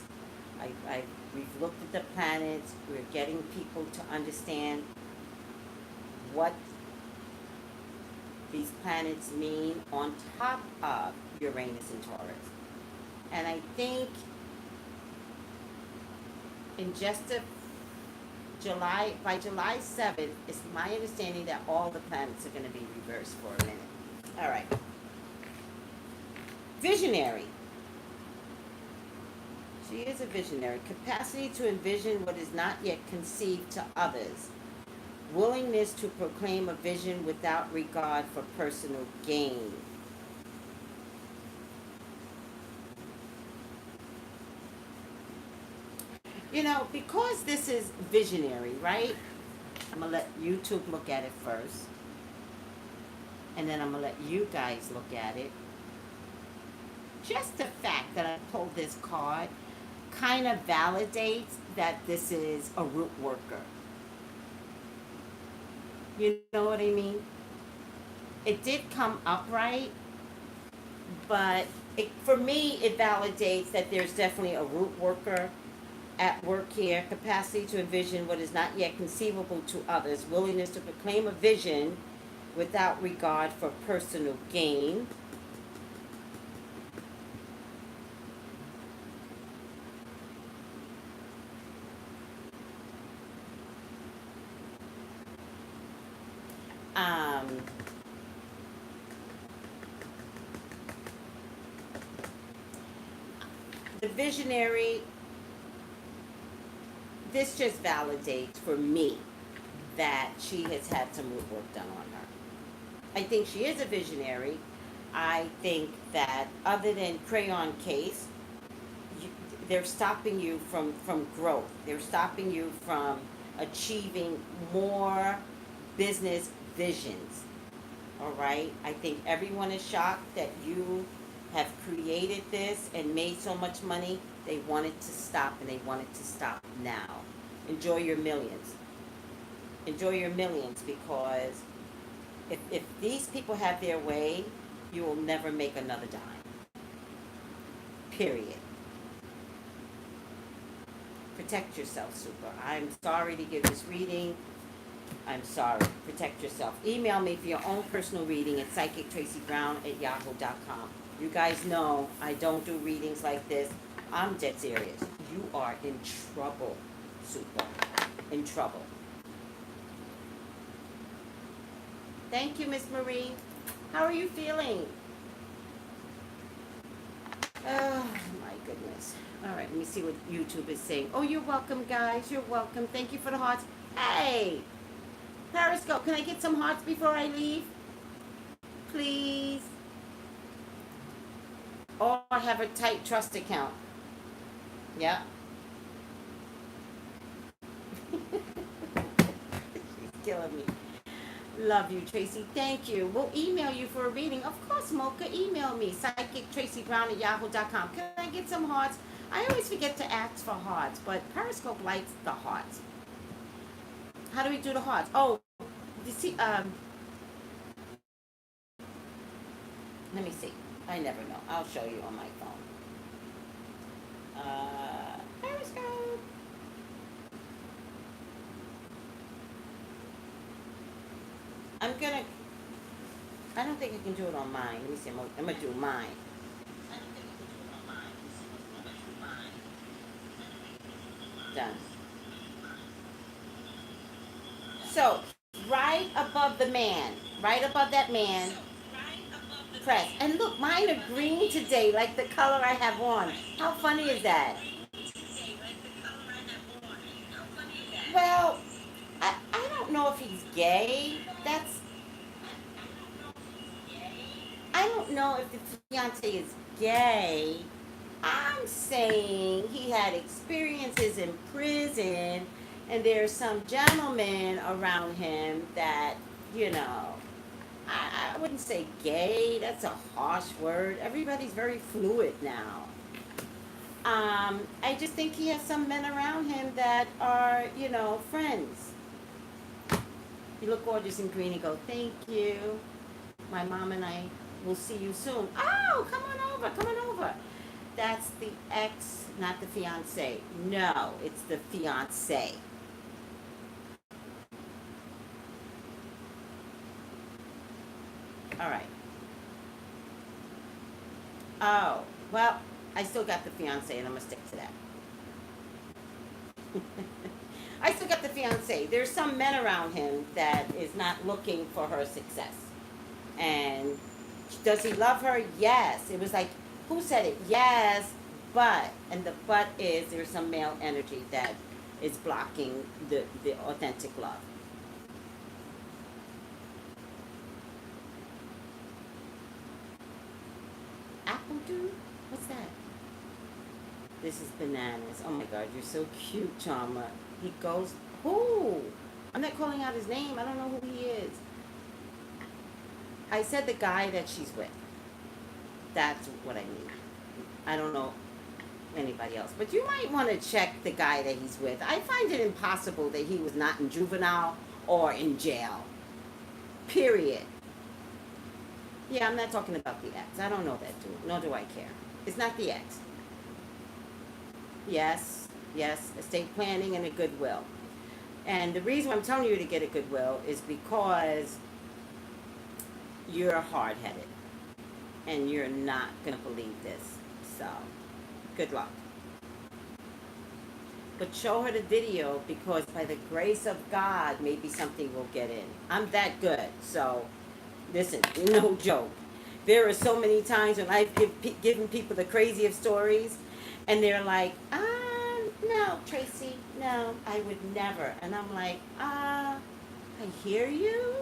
We've looked at the planets. We're getting people to understand what these planets mean on top of Uranus and Taurus. And I think in by July 7th, it's my understanding that all the planets are going to be reversed for a minute. All right. Visionary. She is a visionary. Capacity to envision what is not yet conceived to others. Willingness to proclaim a vision without regard for personal gain. Because this is visionary, right? I'm going to let YouTube look at it first. And then I'm going to let you guys look at it. Just the fact that I pulled this card kind of validates that this is a root worker. You know what I mean? It did come upright, but for me, it validates that there's definitely a root worker at work here. Capacity to envision what is not yet conceivable to others. Willingness to proclaim a vision without regard for personal gain. The visionary, this just validates for me that she has had some root work done on her. I think she is a visionary. I think that other than crayon case, they're stopping you from growth. They're stopping you from achieving more business visions. All right? I think everyone is shocked that you have created this and made so much money. They want it to stop, and they want it to stop now. Enjoy your millions. Enjoy your millions, because if these people have their way, you will never make another dime. Period. Protect yourself, Super. I'm sorry to give this reading. I'm sorry. Protect yourself. Email me for your own personal reading at psychictracybrown@yahoo.com. You guys know I don't do readings like this. I'm dead serious. You are in trouble, Super. In trouble. Thank you, Miss Marie. How are you feeling? Oh, my goodness. All right, let me see what YouTube is saying. Oh, you're welcome, guys. You're welcome. Thank you for the hearts. Hey, Periscope, can I get some hearts before I leave? Please. Or have a tight trust account. Yeah. She's killing me. Love you, Tracy. Thank you. We'll email you for a reading. Of course, Mocha, email me. PsychicTracyBrown@yahoo.com. Can I get some hearts? I always forget to ask for hearts, but Periscope likes the hearts. How do we do the hearts? Oh, you see, Let me see. I never know. I'll show you on my phone. Periscope. I don't think I can do it on mine. Let me see. I'm gonna do mine. Done. So, right above the man, right above that man, press. And look, mine are green today, like the color I have on. How funny is that? Well, I don't know if he's gay. I don't know if the fiance is gay. I'm saying he had experiences in prison, and there's some gentlemen around him that, you know, I wouldn't say gay. That's a harsh word. Everybody's very fluid now. I just think he has some men around him that are, you know, friends. You look gorgeous in green. He go, thank you. My mom and I will see you soon. Oh, come on over, come on over. That's the ex, not the fiance. No, it's the fiance. All right. Oh, well, I still got the fiance, and I'm gonna stick to that. I still got the fiance. There's some men around him that is not looking for her success. And does he love her? Yes. It was like, who said it? Yes, but, and the but is there's some male energy that is blocking the authentic love. Apple dude? What's that? This is bananas. Oh my God, you're so cute, Charma. He goes, who? I'm not calling out his name. I don't know who he is. I said the guy that she's with. That's what I mean. I don't know anybody else. But you might want to check the guy that he's with. I find it impossible that he was not in juvenile or in jail. Period. Yeah, I'm not talking about the ex. I don't know that dude. Nor do I care. It's not the ex. Yes, yes, estate planning and a goodwill. And the reason I'm telling you to get a goodwill is because you're hard-headed and you're not going to believe this. So, good luck. But show her the video because by the grace of God, maybe something will get in. I'm that good. So, listen, no joke. There are so many times when I've given people the craziest stories and they're like, no, Tracy, no, I would never. And I'm like, I hear you,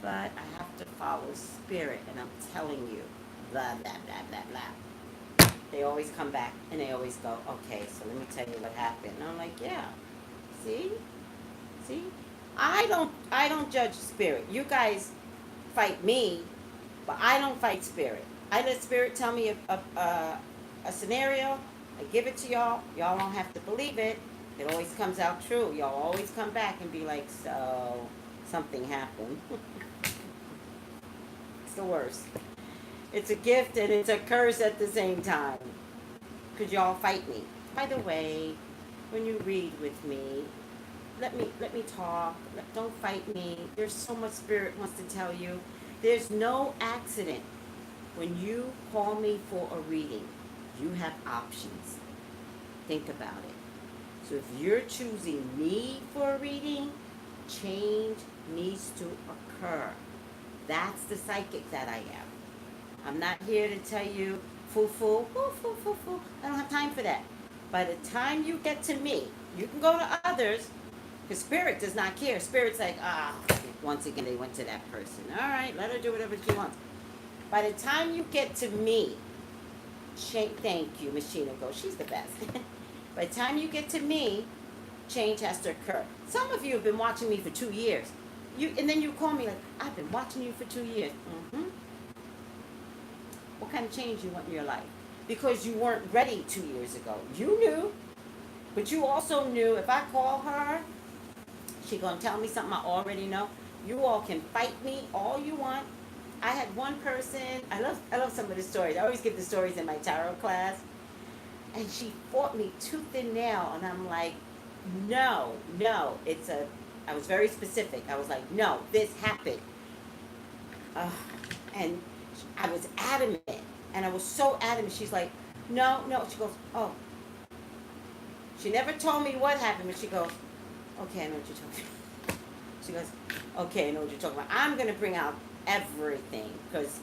but I have to follow spirit. And I'm telling you, blah, blah, blah, blah, blah. They always come back and they always go, okay, so let me tell you what happened. And I'm like, yeah, see? I don't judge spirit. You guys fight me, but I don't fight spirit. I let spirit tell me a scenario. I give it to y'all. Y'all don't have to believe it. It always comes out true. Y'all always come back and be like, so something happened. It's the worst. It's a gift and it's a curse at the same time. Because y'all fight me. By the way, when you read with me, let me talk. Don't fight me. There's so much spirit wants to tell you. There's no accident. When you call me for a reading, you have options. Think about it. So if you're choosing me for a reading, change needs to occur. That's the psychic that I am. I'm not here to tell you, foo. I don't have time for that. By the time you get to me, you can go to others, because spirit does not care. Spirit's like, once again, they went to that person. All right, let her do whatever she wants. By the time you get to me, thank you, Miss Sheena Go. She's the best. By the time you get to me, change has to occur. Some of you have been watching me for 2 years. And then you call me like, I've been watching you for 2 years. Mm-hmm. What kind of change you want in your life? Because you weren't ready 2 years ago. You knew, but you also knew if I call her, she gonna tell me something I already know. You all can fight me all you want. I had one person, I love some of the stories. I always give the stories in my tarot class. And she fought me tooth and nail. And I'm like, no, I was very specific. I was like, no, this happened. And I was adamant. And I was so adamant. She's like, no. She goes, oh. She never told me what happened, but she goes, okay, I know what you're talking about. She goes, okay, I know what you're talking about. I'm going to bring out everything because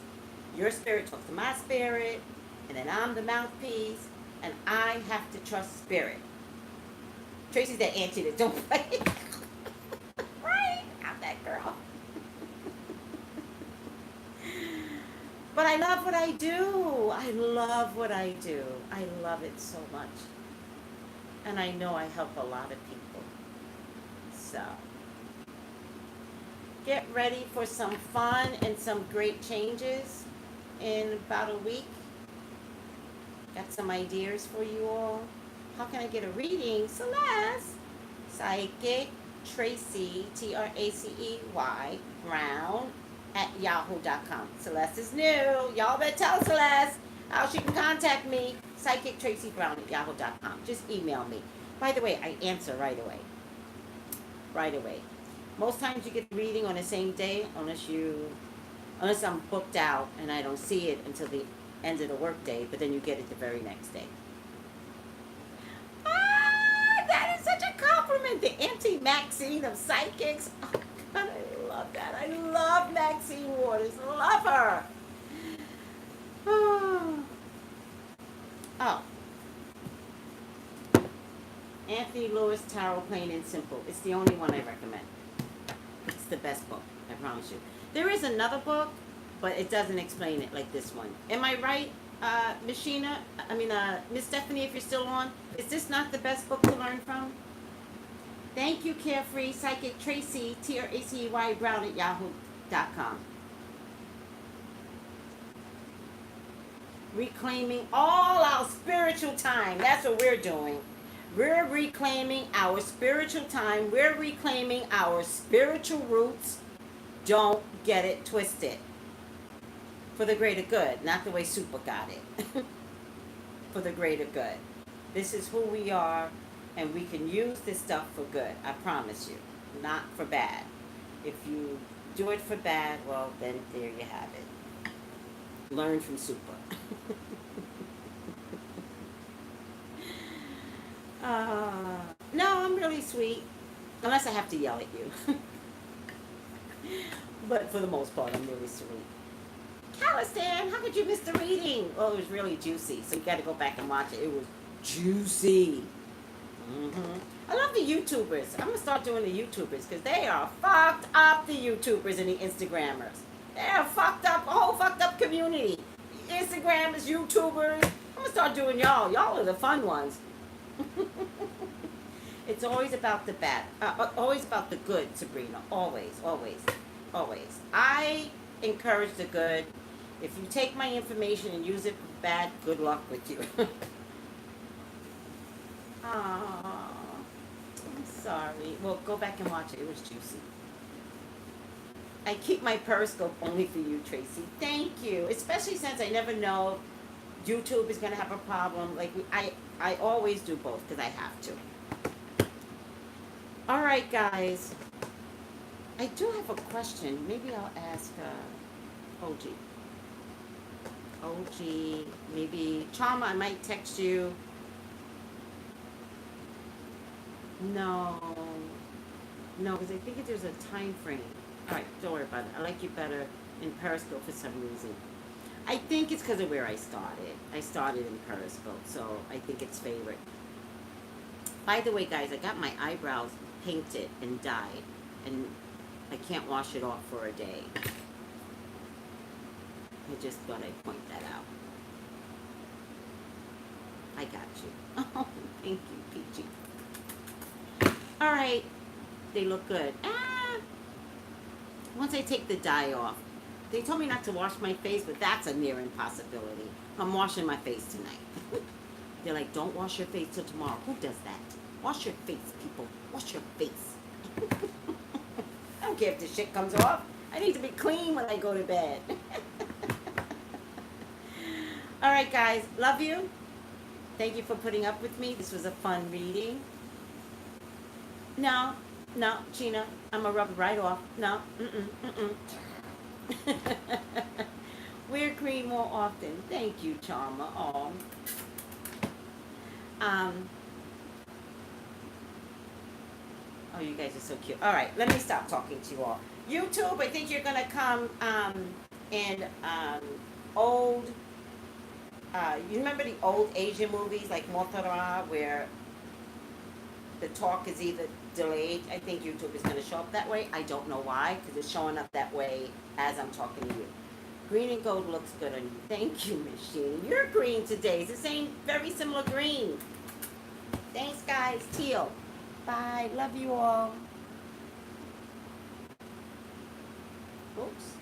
your spirit talks to my spirit, and then I'm the mouthpiece, and I have to trust spirit. Tracy's that auntie that don't play. Right? I'm that girl. But I love what I do. I love what I do. I love it so much. And I know I help a lot of people. So, get ready for some fun and some great changes in about a week. Got some ideas for you all. How can I get a reading? Celeste. Psychic Tracy, Tracey, Brown at yahoo.com. Celeste is new. Y'all better tell Celeste how she can contact me. Psychic Tracy Brown at yahoo.com. Just email me. By the way, I answer right away. Right away. Most times you get the reading on the same day, unless I'm booked out and I don't see it until the end of the work day, but then you get it the very next day. Ah, that is such a compliment. The Auntie Maxine of Psychics. Oh, God, I love that. I love Maxine Waters. Love her. Oh. Anthony Lewis Tarot, Plain and Simple. It's the only one I recommend. It's the best book, I promise you. There is another book, but it doesn't explain it like this one. Am I right, Miss Stephanie, if you're still on? Is this not the best book to learn from? Thank you, Carefree Psychic Tracy, Tracey Brown at yahoo.com. Reclaiming all our spiritual time. That's what we're doing. We're reclaiming our spiritual time. We're reclaiming our spiritual roots. Don't get it twisted. For the greater good, not the way Supa got it. For the greater good. This is who we are, and we can use this stuff for good. I promise you. Not for bad. If you do it for bad, well, then there you have it. Learn from Supa. No, I'm really sweet. Unless I have to yell at you. But for the most part, I'm really sweet. Calistan, how could you miss the reading? Oh, it was really juicy. So you got to go back and watch it. It was juicy. I love the YouTubers. I'm going to start doing the YouTubers because they are fucked up, the YouTubers and the Instagrammers. They're fucked up, a whole fucked up community. Instagrammers, YouTubers. I'm going to start doing y'all. Y'all are the fun ones. It's always about the bad. Always about the good, Sabrina. Always, always, always. I encourage the good. If you take my information and use it for bad, good luck with you. I'm sorry. Well, go back and watch it. It was juicy. I keep my Periscope only for you, Tracy. Thank you. Especially since I never know YouTube is going to have a problem. Like, I always do both because I have to. All right, guys. I do have a question. Maybe I'll ask OG. Maybe Charma, I might text you. No, because I think there's a time frame. All right, don't worry about it. I like you better in Periscope for some reason. I think it's because of where I started. I started in Periscope, so I think it's favorite. By the way, guys, I got my eyebrows painted and dyed, and I can't wash it off for a day. I just thought I'd point that out. I got you. Oh, thank you, Peachy. All right, they look good. Once I take the dye off, they told me not to wash my face, but that's a near impossibility. I'm washing my face tonight. They're like, don't wash your face till tomorrow. Who does that? Wash your face, people. Wash your face. I don't care if the shit comes off. I need to be clean when I go to bed. All right, guys. Love you. Thank you for putting up with me. This was a fun reading. No, no, Gina, I'm gonna rub it right off. No, Wear green more often. Thank you, Charma. Um, oh, you guys are so cute. All right, let me stop talking to you all. YouTube, I think you're gonna come and old. You remember the old Asian movies like Mothra, where the talk is either delayed. I think YouTube is going to show up that way. I don't know why, because it's showing up that way as I'm talking to you. Green and gold looks good on you. Thank you, Machine. You're green today. It's the same, very similar green. Thanks, guys. Teal. Bye. Love you all. Oops.